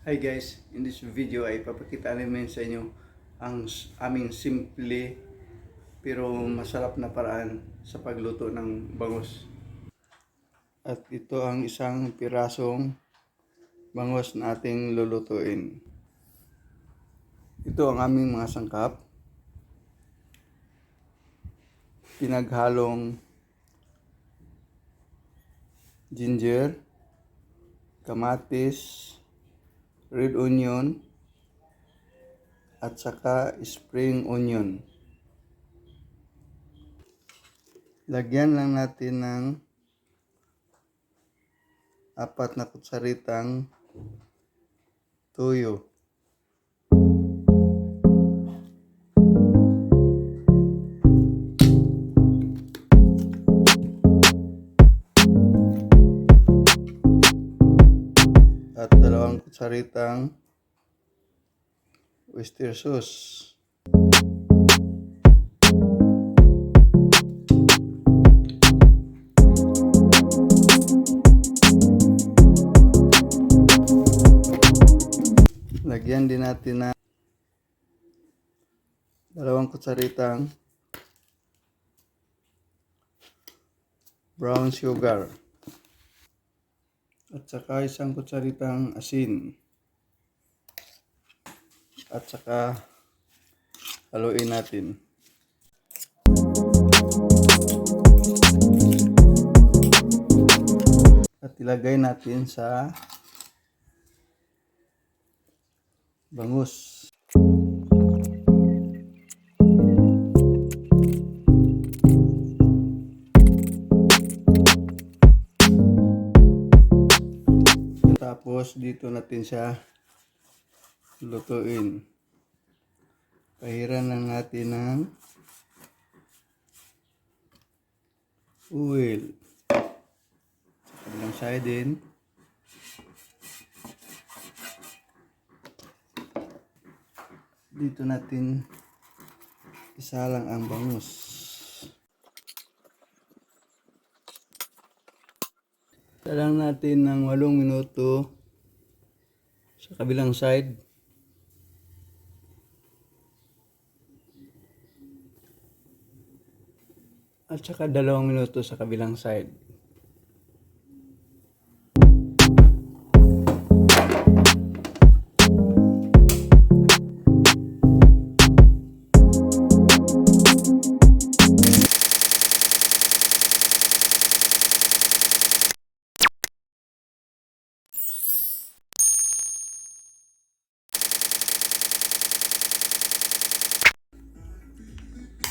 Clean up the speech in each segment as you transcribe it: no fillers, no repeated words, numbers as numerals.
Hi guys, in this video ay papakita namin sa inyo ang aming simple pero masarap na paraan sa pagluto ng bangus. At ito ang isang pirasong bangus na ating lulutuin. Ito ang aming mga sangkap. Pinaghalong ginger, kamatis, red onion, at saka spring onion. Lagyan lang natin ng 4 na kutsaritang toyo. At 2 kutsaritang oyster sauce. Lagyan din natin na 2 kutsaritang brown sugar. At saka 1 kutsaritang asin. At saka haluin natin. At ilagay natin sa bangus. Tapos dito natin siya lutuin. Pahiran lang natin ng oil. Sa kabilang side din. Dito natin isalang ang bangus. Isalang natin ng 8 minuto sa kabilang side. At saka 2 minuto sa kabilang side.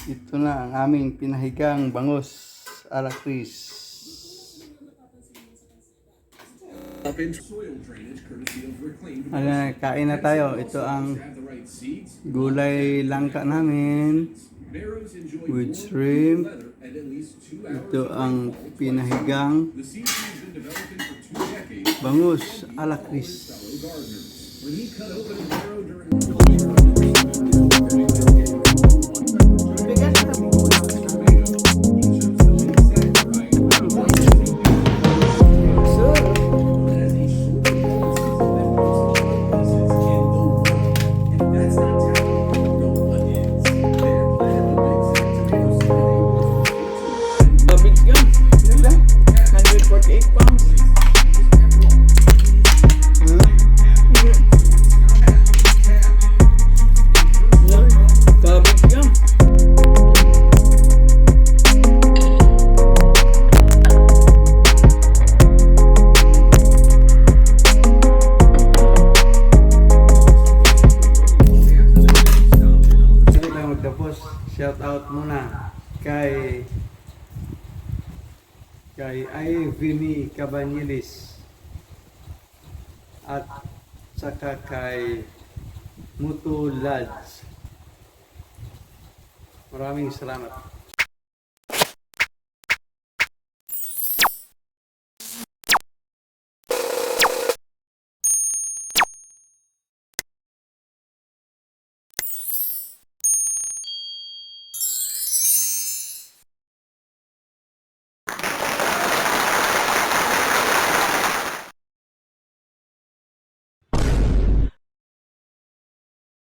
Ito na ang aming pinahigang Bangus Alacris. Kain na tayo. Ito ang gulay langka namin with shrimp. Ito ang pinahigang Bangus Alacris. Shout out muna kay Ivini Cabanillis at saka kay Mutu Lads. Maraming salamat.